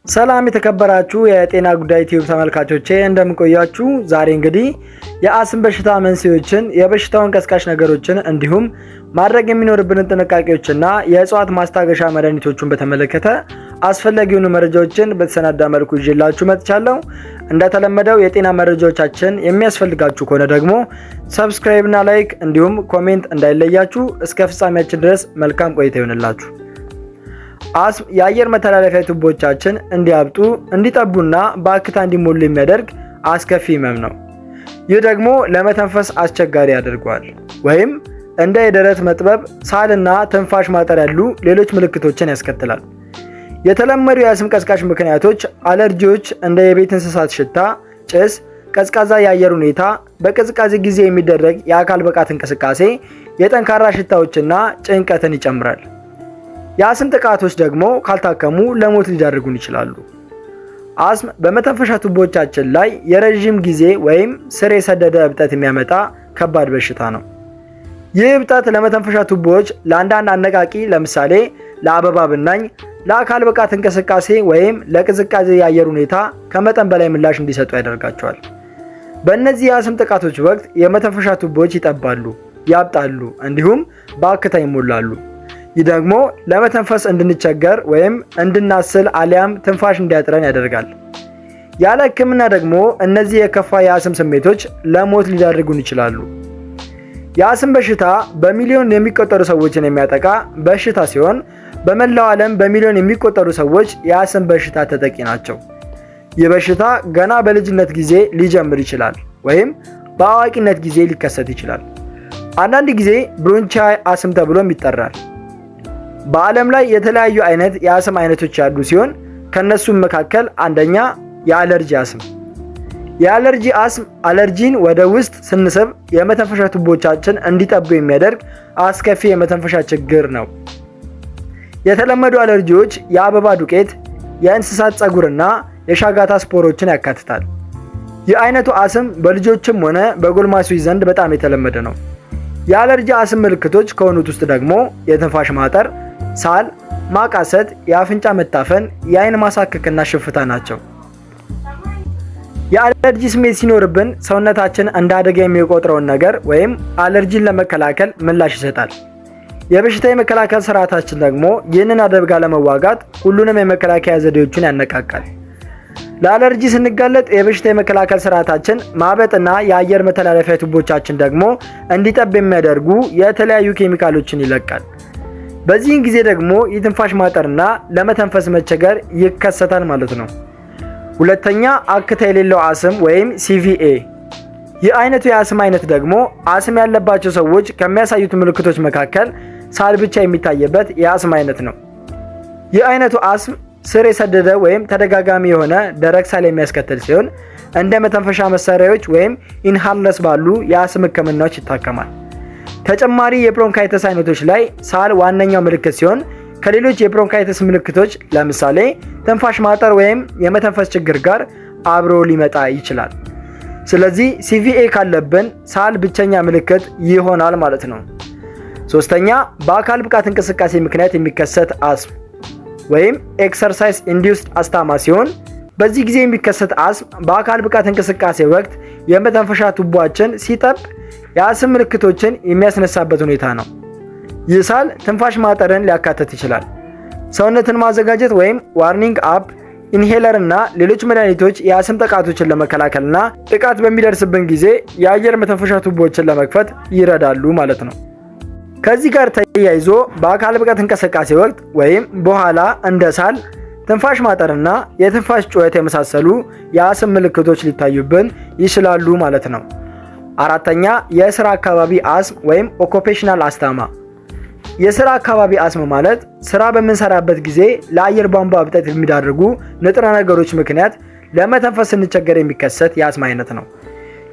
ሰላም የተከበራችሁ የጤና ጉዳይ ቲዩብ ተመልካቾቼ እንደምቆያችሁ። ዛሬ እንግዲህ የአስም በሽታ መንስኤዎችን፣ የበሽታውን ቀስቃሽ ነገሮችን እንዲሁም ማድረግ የሚኖርብንን ጥንቃቄዎችና የእጽዋት ማስታገሻ መድኃኒቶችን በተመለከተ አስፈላጊ የሆኑ መረጃዎችን በተሰናዳ መልኩ ይዤላችሁ መጥቻለሁ። እንደተለመደው የጤና መረጃዎቻችን የሚያስፈልጋችሁ ከሆነ ደግሞ ሰብስክራይብ እና ላይክ እንዲሁም ኮሜንት እንዳይለያችሁ። እስከ ፍጻሜያችን ድረስ መልካም ቆይታ ይሆንላችሁ። አስም የአየር መተላለፊያ ቱቦቻችን እንዲያብጡ፣ እንዲጠቡና በአክታ እንዲሞሉ የሚያደርግ አስከፊ ህመም ነው። ይህ ደግሞ ለመተንፈስ አስቸጋሪ ያደርገዋል ወይም እንደ የደረት መጥበብ፣ ሳልና ትንፋሽ ማጠር ያሉ ሌሎች ምልክቶችን ያስከትላል። የተለመዱ የአስም ቀስቃሽ ምክንያቶች አለርጂዎች፣ እንደ የቤት እንስሳት ሽታ፣ ጭስ፣ ቀዝቃዛ የአየር ሁኔታ፣ በቅዝቃዜ ጊዜ የሚደረግ የአካል ብቃት እንቅስቃሴ፣ የጠንካራ ሽታዎችና ጭንቀትን ይጨምራል። የአስም ጥቃቶች ደግሞ ካልታከሙ ለሞት ሊዳርጉን ይችላሉ። አስም በመተንፈሻ ቱቦቻችን ላይ የረዥም ጊዜ ወይም ስር የሰደደ እብጠት የሚያመጣ ከባድ በሽታ ነው። ይህ እብጠት ለመተንፈሻ ቱቦዎች ለአንዳንድ አነቃቂ፣ ለምሳሌ ለአበባ ብናኝ፣ ለአካል ብቃት እንቅስቃሴ ወይም ለቅዝቃዜ የአየር ሁኔታ ከመጠን በላይ ምላሽ እንዲሰጡ ያደርጋቸዋል። በእነዚህ የአስም ጥቃቶች ወቅት የመተንፈሻ ቱቦዎች ይጠባሉ፣ ያብጣሉ እንዲሁም በአክታ ይሞላሉ። ይህ ደግሞ ለመተንፈስ እንድንቸገር ወይም እንድናስል አሊያም ትንፋሽ እንዲያጥረን ያደርጋል። ያለ ሕክምና ደግሞ እነዚህ የከፋ የአስም ስሜቶች ለሞት ሊዳርጉን ይችላሉ። የአስም በሽታ በሚሊዮን የሚቆጠሩ ሰዎችን የሚያጠቃ በሽታ ሲሆን በመላው ዓለም በሚሊዮን የሚቆጠሩ ሰዎች የአስም በሽታ ተጠቂ ናቸው። ይህ በሽታ ገና በልጅነት ጊዜ ሊጀምር ይችላል ወይም በአዋቂነት ጊዜ ሊከሰት ይችላል። አንዳንድ ጊዜ ብሮንቺያል አስም ተብሎም ይጠራል። በዓለም ላይ የተለያዩ አይነት የአስም አይነቶች ያሉ ሲሆን ከነሱም መካከል አንደኛ የአለርጂ አስም። የአለርጂ አስም አለርጂን ወደ ውስጥ ስንስብ የመተንፈሻ ቱቦቻችን እንዲጠቡ የሚያደርግ አስከፊ የመተንፈሻ ችግር ነው። የተለመዱ አለርጂዎች የአበባ ዱቄት፣ የእንስሳት ፀጉርና የሻጋታ ስፖሮችን ያካትታል። ይህ አይነቱ አስም በልጆችም ሆነ በጎልማሶች ዘንድ በጣም የተለመደ ነው። የአለርጂ አስም ምልክቶች ከሆኑት ውስጥ ደግሞ የትንፋሽ ማጠር፣ ሳል፣ ማቃሰት፣ የአፍንጫ መታፈን፣ የአይን ማሳከክና ሽፍታ ናቸው። የአለርጂ ስሜት ሲኖርብን ሰውነታችን እንደ አደጋ የሚቆጥረውን ነገር ወይም አለርጂን ለመከላከል ምላሽ ይሰጣል። የበሽታ የመከላከል ስርዓታችን ደግሞ ይህንን አደጋ ለመዋጋት ሁሉንም የመከላከያ ዘዴዎችን ያነቃቃል። ለአለርጂ ስንጋለጥ የበሽታ የመከላከል ስርዓታችን ማበጥና የአየር መተላለፊያ ቱቦቻችን ደግሞ እንዲጠብ የሚያደርጉ የተለያዩ ኬሚካሎችን ይለቃል። በዚህን ጊዜ ደግሞ የትንፋሽ ማጠርና ለመተንፈስ መቸገር ይከሰታል ማለት ነው። ሁለተኛ አክታ የሌለው አስም ወይም ሲቪኤ። ይህ አይነቱ የአስም አይነት ደግሞ አስም ያለባቸው ሰዎች ከሚያሳዩት ምልክቶች መካከል ሳል ብቻ የሚታይበት የአስም አይነት ነው። ይህ አይነቱ አስም ስር የሰደደ ወይም ተደጋጋሚ የሆነ ደረቅ ሳል የሚያስከትል ሲሆን እንደ መተንፈሻ መሳሪያዎች ወይም ኢንሃለርስ ባሉ የአስም ህክምናዎች ይታከማል። ተጨማሪ የብሮንካይተስ አይነቶች ላይ ሳል ዋነኛው ምልክት ሲሆን ከሌሎች የብሮንካይተስ ምልክቶች ለምሳሌ ትንፋሽ ማጠር ወይም የመተንፈስ ችግር ጋር አብሮ ሊመጣ ይችላል። ስለዚህ ሲቪኤ ካለብን ሳል ብቸኛ ምልክት ይሆናል ማለት ነው። ሶስተኛ በአካል ብቃት እንቅስቃሴ ምክንያት የሚከሰት አስም ወይም ኤክሰርሳይዝ ኢንዲዩስድ አስታማ ሲሆን በዚህ ጊዜ የሚከሰት አስም በአካል ብቃት እንቅስቃሴ ወቅት የመተንፈሻ ቱቦአችን ሲጠብ የአስም ምልክቶችን የሚያስነሳበት ሁኔታ ነው። ይህ ሳል ትንፋሽ ማጠርን ሊያካትት ይችላል። ሰውነትን ማዘጋጀት ወይም ዋርኒንግ አፕ፣ ኢንሄለር እና ሌሎች መድኃኒቶች የአስም ጥቃቶችን ለመከላከልና ጥቃት በሚደርስብን ጊዜ የአየር መተንፈሻ ቱቦችን ለመክፈት ይረዳሉ ማለት ነው። ከዚህ ጋር ተያይዞ በአካል ብቃት እንቅስቃሴ ወቅት ወይም በኋላ እንደ ሳል፣ ትንፋሽ ማጠርና የትንፋሽ ጩኸት የመሳሰሉ የአስም ምልክቶች ሊታዩብን ይችላሉ ማለት ነው። አራተኛ የስራ አካባቢ አስም ወይም ኦኩፔሽናል አስታማ። የስራ አካባቢ አስም ማለት ስራ በምንሰራበት ጊዜ ለአየር ቧንቧ እብጠት የሚዳርጉ ንጥረ ነገሮች ምክንያት ለመተንፈስ ስንቸገር የሚከሰት የአስም አይነት ነው።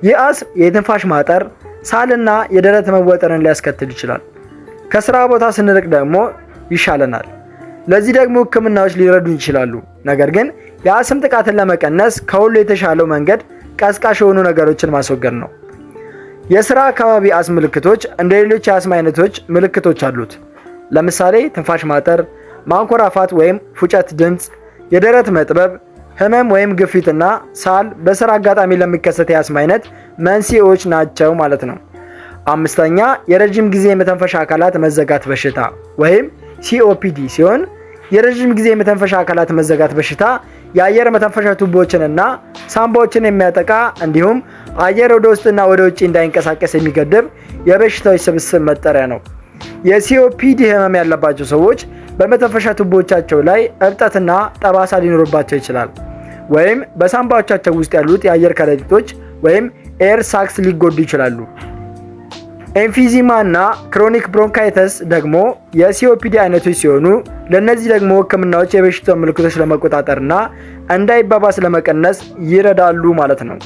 ይህ አስም የትንፋሽ ማጠር፣ ሳልና የደረት መወጠርን ሊያስከትል ይችላል። ከስራ ቦታ ስንርቅ ደግሞ ይሻለናል። ለዚህ ደግሞ ህክምናዎች ሊረዱን ይችላሉ። ነገር ግን የአስም ጥቃትን ለመቀነስ ከሁሉ የተሻለው መንገድ ቀስቃሽ የሆኑ ነገሮችን ማስወገድ ነው። የስራ አካባቢ አስም ምልክቶች እንደ ሌሎች የአስም አይነቶች ምልክቶች አሉት። ለምሳሌ ትንፋሽ ማጠር፣ ማንኮራፋት ወይም ፉጨት ድምፅ፣ የደረት መጥበብ፣ ህመም ወይም ግፊትና ሳል በስራ አጋጣሚ ለሚከሰት የአስም አይነት መንስኤዎች ናቸው ማለት ነው። አምስተኛ የረጅም ጊዜ የመተንፈሻ አካላት መዘጋት በሽታ ወይም ሲኦፒዲ ሲሆን የረጅም ጊዜ የመተንፈሻ አካላት መዘጋት በሽታ የአየር መተንፈሻ ቱቦዎችንና ሳምባዎችን የሚያጠቃ እንዲሁም አየር ወደ ውስጥና ወደ ውጭ እንዳይንቀሳቀስ የሚገድብ የበሽታዎች ስብስብ መጠሪያ ነው። የሲኦፒዲ ህመም ያለባቸው ሰዎች በመተንፈሻ ቱቦዎቻቸው ላይ እብጠትና ጠባሳ ሊኖርባቸው ይችላል፣ ወይም በሳምባዎቻቸው ውስጥ ያሉት የአየር ከረጢቶች ወይም ኤር ሳክስ ሊጎዱ ይችላሉ። ኤምፊዚማ እና ክሮኒክ ብሮንካይተስ ደግሞ የሲኦፒዲ አይነቶች ሲሆኑ ለእነዚህ ደግሞ ህክምናዎች የበሽታው ምልክቶች ለመቆጣጠርና እንዳይባባስ ለመቀነስ ይረዳሉ ማለት ነው።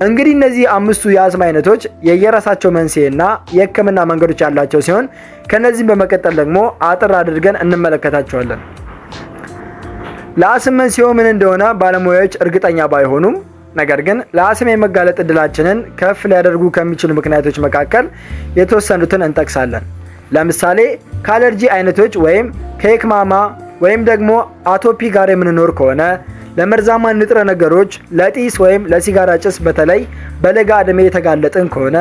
እንግዲህ እነዚህ አምስቱ የአስም አይነቶች የየራሳቸው መንስኤና የህክምና መንገዶች ያላቸው ሲሆን ከነዚህም በመቀጠል ደግሞ አጥር አድርገን እንመለከታቸዋለን። ለአስም መንስኤው ምን እንደሆነ ባለሙያዎች እርግጠኛ ባይሆኑም ነገር ግን ለአስም የመጋለጥ እድላችንን ከፍ ሊያደርጉ ከሚችሉ ምክንያቶች መካከል የተወሰኑትን እንጠቅሳለን። ለምሳሌ ከአለርጂ አይነቶች ወይም ከየክማማ ወይም ደግሞ አቶፒ ጋር የምንኖር ከሆነ፣ ለመርዛማ ንጥረ ነገሮች፣ ለጢስ ወይም ለሲጋራ ጭስ በተለይ በለጋ ዕድሜ የተጋለጥን ከሆነ፣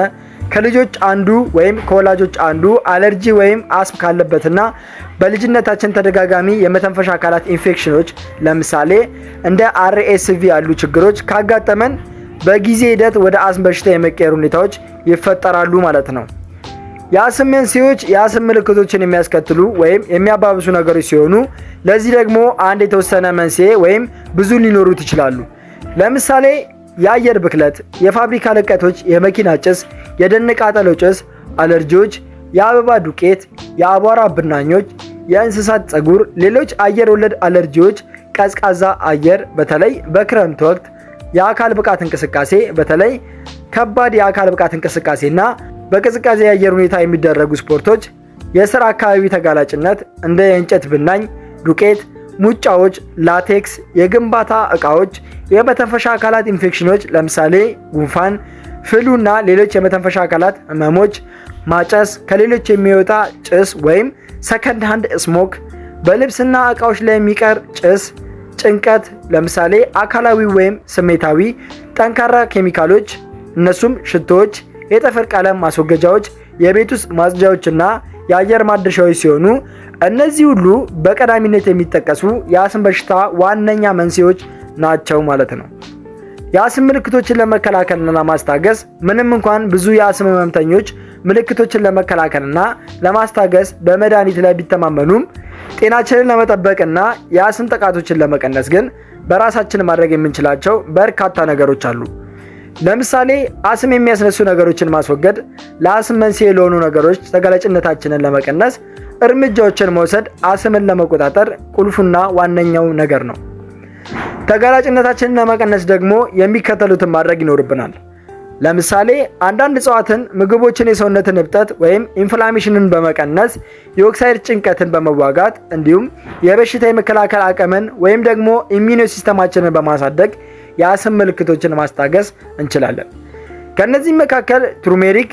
ከልጆች አንዱ ወይም ከወላጆች አንዱ አለርጂ ወይም አስም ካለበትና በልጅነታችን ተደጋጋሚ የመተንፈሻ አካላት ኢንፌክሽኖች ለምሳሌ እንደ RSV ያሉ ችግሮች ካጋጠመን በጊዜ ሂደት ወደ አስም በሽታ የመቀየር ሁኔታዎች ይፈጠራሉ ማለት ነው። የአስም መንስኤዎች የአስም ምልክቶችን የሚያስከትሉ ወይም የሚያባብሱ ነገሮች ሲሆኑ ለዚህ ደግሞ አንድ የተወሰነ መንስኤ ወይም ብዙ ሊኖሩት ይችላሉ። ለምሳሌ የአየር ብክለት፣ የፋብሪካ ልቀቶች፣ የመኪና ጭስ፣ የደን ቃጠሎ ጭስ፣ አለርጂዎች፣ የአበባ ዱቄት፣ የአቧራ ብናኞች፣ የእንስሳት ፀጉር፣ ሌሎች አየር ወለድ አለርጂዎች፣ ቀዝቃዛ አየር በተለይ በክረምት ወቅት፣ የአካል ብቃት እንቅስቃሴ በተለይ ከባድ የአካል ብቃት እንቅስቃሴና በቅዝቃዜ የአየር ሁኔታ የሚደረጉ ስፖርቶች፣ የስራ አካባቢ ተጋላጭነት እንደ የእንጨት ብናኝ፣ ዱቄት፣ ሙጫዎች፣ ላቴክስ፣ የግንባታ ዕቃዎች፣ የመተንፈሻ አካላት ኢንፌክሽኖች ለምሳሌ ጉንፋን፣ ፍሉና ሌሎች የመተንፈሻ አካላት ህመሞች፣ ማጨስ፣ ከሌሎች የሚወጣ ጭስ ወይም ሰከንድ ሃንድ ስሞክ፣ በልብስና ዕቃዎች ላይ የሚቀር ጭስ፣ ጭንቀት ለምሳሌ አካላዊ ወይም ስሜታዊ፣ ጠንካራ ኬሚካሎች እነሱም ሽቶዎች፣ የጠፈር ቀለም ማስወገጃዎች፣ የቤት ውስጥ ማጽጃዎችና የአየር ማደሻዎች ሲሆኑ እነዚህ ሁሉ በቀዳሚነት የሚጠቀሱ የአስም በሽታ ዋነኛ መንስኤዎች ናቸው ማለት ነው። የአስም ምልክቶችን ለመከላከልና ለማስታገስ ምንም እንኳን ብዙ የአስም ህመምተኞች ምልክቶችን ለመከላከልና ለማስታገስ በመድኃኒት ላይ ቢተማመኑም ጤናችንን ለመጠበቅና የአስም ጥቃቶችን ለመቀነስ ግን በራሳችን ማድረግ የምንችላቸው በርካታ ነገሮች አሉ። ለምሳሌ አስም የሚያስነሱ ነገሮችን ማስወገድ፣ ለአስም መንስኤ ለሆኑ ነገሮች ተጋላጭነታችንን ለመቀነስ እርምጃዎችን መውሰድ አስምን ለመቆጣጠር ቁልፉና ዋነኛው ነገር ነው። ተጋላጭነታችንን ለመቀነስ ደግሞ የሚከተሉትን ማድረግ ይኖርብናል። ለምሳሌ አንዳንድ እጽዋትን፣ ምግቦችን የሰውነትን እብጠት ወይም ኢንፍላሜሽንን በመቀነስ የኦክሳይድ ጭንቀትን በመዋጋት እንዲሁም የበሽታ የመከላከል አቅምን ወይም ደግሞ ኢሚዩኖ ሲስተማችንን በማሳደግ የአስም ምልክቶችን ማስታገስ እንችላለን። ከነዚህም መካከል ቱርሜሪክ፣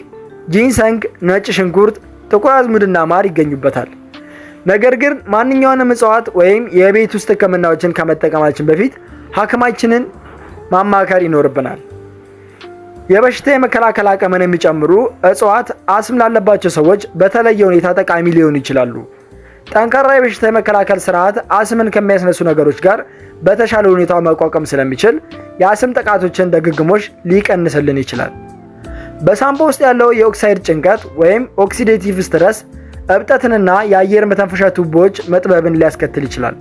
ጂንሰንግ፣ ነጭ ሽንኩርት፣ ጥቁር አዝሙድና ማር ይገኙበታል። ነገር ግን ማንኛውንም እጽዋት ወይም የቤት ውስጥ ህክምናዎችን ከመጠቀማችን በፊት ሐኪማችንን ማማከር ይኖርብናል። የበሽታ የመከላከል አቅምን የሚጨምሩ እጽዋት አስም ላለባቸው ሰዎች በተለየ ሁኔታ ጠቃሚ ሊሆኑ ይችላሉ። ጠንካራ የበሽታ የመከላከል ስርዓት አስምን ከሚያስነሱ ነገሮች ጋር በተሻለ ሁኔታ መቋቋም ስለሚችል የአስም ጥቃቶችን ድግግሞሽ ሊቀንስልን ይችላል። በሳምባ ውስጥ ያለው የኦክሳይድ ጭንቀት ወይም ኦክሲዴቲቭ ስትረስ እብጠትንና የአየር መተንፈሻ ቱቦዎች መጥበብን ሊያስከትል ይችላል።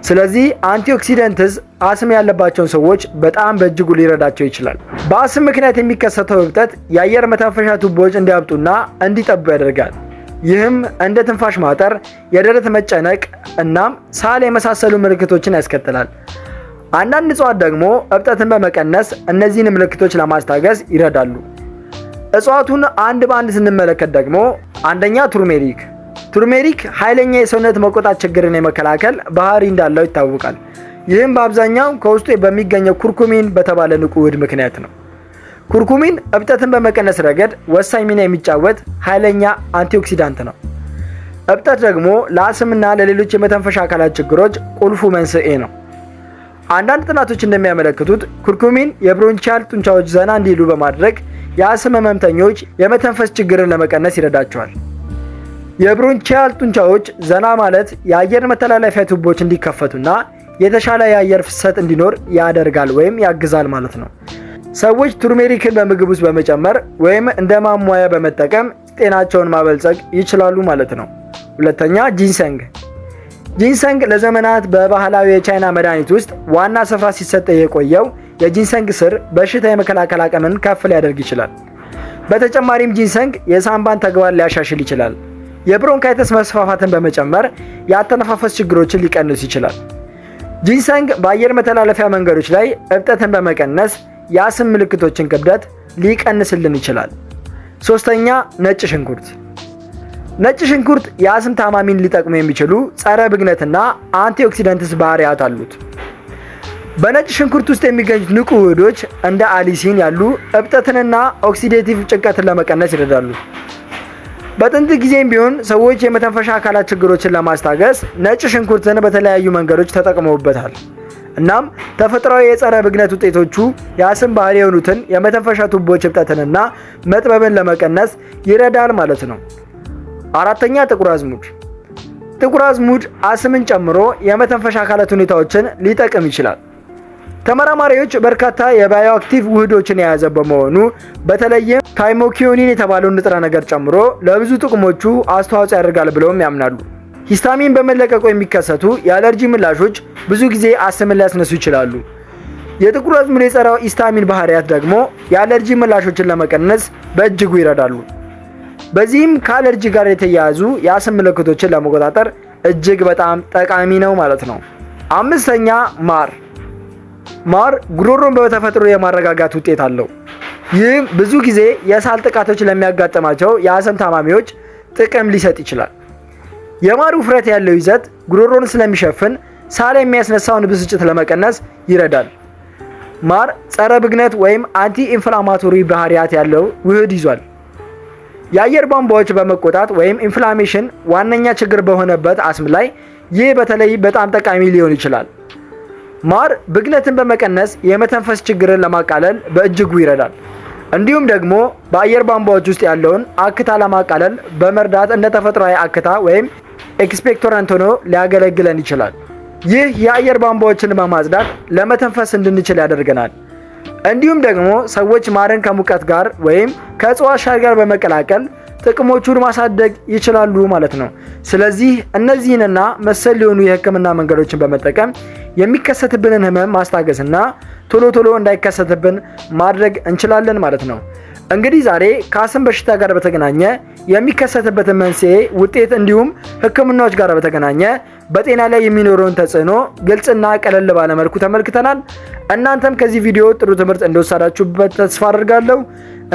ስለዚህ አንቲኦክሲደንትስ አስም ያለባቸውን ሰዎች በጣም በእጅጉ ሊረዳቸው ይችላል። በአስም ምክንያት የሚከሰተው እብጠት የአየር መተንፈሻ ቱቦዎች እንዲያብጡና እንዲጠቡ ያደርጋል። ይህም እንደ ትንፋሽ ማጠር፣ የደረት መጨነቅ እናም ሳል የመሳሰሉ ምልክቶችን ያስከትላል። አንዳንድ እጽዋት ደግሞ እብጠትን በመቀነስ እነዚህን ምልክቶች ለማስታገስ ይረዳሉ። እጽዋቱን አንድ በአንድ ስንመለከት ደግሞ አንደኛ ቱርሜሪክ ኃይለኛ የሰውነት መቆጣት ችግርን የመከላከል ባህሪ እንዳለው ይታወቃል። ይህም በአብዛኛው ከውስጡ በሚገኘው ኩርኩሚን በተባለ ንቁ ውህድ ምክንያት ነው። ኩርኩሚን እብጠትን በመቀነስ ረገድ ወሳኝ ሚና የሚጫወት ኃይለኛ አንቲኦክሲዳንት ነው። እብጠት ደግሞ ለአስምና ለሌሎች የመተንፈሻ አካላት ችግሮች ቁልፉ መንስኤ ነው። አንዳንድ ጥናቶች እንደሚያመለክቱት ኩርኩሚን የብሮንቺያል ጡንቻዎች ዘና እንዲሉ በማድረግ የአስም ህመምተኞች የመተንፈስ ችግርን ለመቀነስ ይረዳቸዋል። የብሮንቺያል ጡንቻዎች ዘና ማለት የአየር መተላለፊያ ቱቦች እንዲከፈቱና የተሻለ የአየር ፍሰት እንዲኖር ያደርጋል ወይም ያግዛል ማለት ነው። ሰዎች ቱርሜሪክን በምግብ ውስጥ በመጨመር ወይም እንደ ማሟያ በመጠቀም ጤናቸውን ማበልጸግ ይችላሉ ማለት ነው። ሁለተኛ ጂንሰንግ። ጂንሰንግ ለዘመናት በባህላዊ የቻይና መድኃኒት ውስጥ ዋና ስፍራ ሲሰጥ የቆየው የጂንሰንግ ስር በሽታ የመከላከል አቅምን ከፍ ሊያደርግ ይችላል። በተጨማሪም ጂንሰንግ የሳምባን ተግባር ሊያሻሽል ይችላል። የብሮንካይተስ መስፋፋትን በመጨመር የአተነፋፈስ ችግሮችን ሊቀንስ ይችላል። ጂንሰንግ በአየር መተላለፊያ መንገዶች ላይ እብጠትን በመቀነስ የአስም ምልክቶችን ክብደት ሊቀንስልን ይችላል። ሶስተኛ ነጭ ሽንኩርት። ነጭ ሽንኩርት የአስም ታማሚን ሊጠቅሙ የሚችሉ ጸረ ብግነትና አንቲኦክሲደንትስ ባህሪያት አሉት። በነጭ ሽንኩርት ውስጥ የሚገኙት ንቁ ውህዶች እንደ አሊሲን ያሉ እብጠትንና ኦክሲዴቲቭ ጭንቀትን ለመቀነስ ይረዳሉ። በጥንት ጊዜም ቢሆን ሰዎች የመተንፈሻ አካላት ችግሮችን ለማስታገስ ነጭ ሽንኩርትን በተለያዩ መንገዶች ተጠቅመውበታል። እናም ተፈጥሯዊ የጸረ ብግነት ውጤቶቹ የአስም ባህሪ የሆኑትን የመተንፈሻ ቱቦች እብጠትንና መጥበብን ለመቀነስ ይረዳል ማለት ነው። አራተኛ ጥቁር አዝሙድ። ጥቁር አዝሙድ አስምን ጨምሮ የመተንፈሻ አካላት ሁኔታዎችን ሊጠቅም ይችላል። ተመራማሪዎች በርካታ የባዮ አክቲቭ ውህዶችን የያዘ በመሆኑ በተለይም ታይሞኪዮኒን የተባለውን ንጥረ ነገር ጨምሮ ለብዙ ጥቅሞቹ አስተዋጽኦ ያደርጋል ብለውም ያምናሉ። ሂስታሚን በመለቀቁ የሚከሰቱ የአለርጂ ምላሾች ብዙ ጊዜ አስምን ሊያስነሱ ይችላሉ። የጥቁር አዝሙድ የጸረ ሂስታሚን ባህሪያት ደግሞ የአለርጂ ምላሾችን ለመቀነስ በእጅጉ ይረዳሉ። በዚህም ከአለርጂ ጋር የተያያዙ የአስም ምልክቶችን ለመቆጣጠር እጅግ በጣም ጠቃሚ ነው ማለት ነው። አምስተኛ ማር። ማር ጉሮሮን በተፈጥሮ የማረጋጋት ውጤት አለው። ይህም ብዙ ጊዜ የሳል ጥቃቶች ለሚያጋጥማቸው የአስም ታማሚዎች ጥቅም ሊሰጥ ይችላል። የማር ውፍረት ያለው ይዘት ጉሮሮን ስለሚሸፍን ሳል የሚያስነሳውን ብስጭት ለመቀነስ ይረዳል። ማር ጸረ ብግነት ወይም አንቲ ኢንፍላማቶሪ ባህሪያት ያለው ውህድ ይዟል። የአየር ቧንቧዎች በመቆጣት ወይም ኢንፍላሜሽን ዋነኛ ችግር በሆነበት አስም ላይ ይህ በተለይ በጣም ጠቃሚ ሊሆን ይችላል። ማር ብግነትን በመቀነስ የመተንፈስ ችግርን ለማቃለል በእጅጉ ይረዳል። እንዲሁም ደግሞ በአየር ቧንቧዎች ውስጥ ያለውን አክታ ለማቃለል በመርዳት እንደ ተፈጥሯዊ አክታ ወይም ኤክስፔክቶራንት ሆኖ ሊያገለግለን ይችላል። ይህ የአየር ቧንቧዎችን በማጽዳት ለመተንፈስ እንድንችል ያደርገናል። እንዲሁም ደግሞ ሰዎች ማርን ከሙቀት ጋር ወይም ከእጽዋት ሻይ ጋር በመቀላቀል ጥቅሞቹን ማሳደግ ይችላሉ ማለት ነው። ስለዚህ እነዚህንና መሰል የሆኑ የሕክምና መንገዶችን በመጠቀም የሚከሰትብንን ህመም ማስታገስና ቶሎ ቶሎ እንዳይከሰትብን ማድረግ እንችላለን ማለት ነው። እንግዲህ ዛሬ ከአስም በሽታ ጋር በተገናኘ የሚከሰትበትን መንስኤ፣ ውጤት እንዲሁም ህክምናዎች ጋር በተገናኘ በጤና ላይ የሚኖረውን ተጽዕኖ ግልጽና ቀለል ባለ መልኩ ተመልክተናል። እናንተም ከዚህ ቪዲዮ ጥሩ ትምህርት እንደወሰዳችሁበት ተስፋ አድርጋለሁ።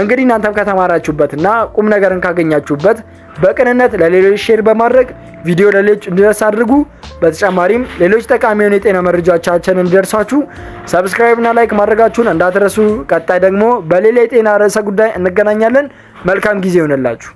እንግዲህ እናንተም ከተማራችሁበትና ቁም ነገርን ካገኛችሁበት በቅንነት ለሌሎች ሼር በማድረግ ቪዲዮ ለሌሎች እንዲደርስ አድርጉ። በተጨማሪም ሌሎች ጠቃሚ የሆኑ የጤና መረጃዎቻችን እንዲደርሳችሁ ሰብስክራይብ እና ላይክ ማድረጋችሁን እንዳትረሱ። ቀጣይ ደግሞ በሌላ የጤና ርዕሰ ጉዳይ እንገናኛለን። መልካም ጊዜ ይሆንላችሁ።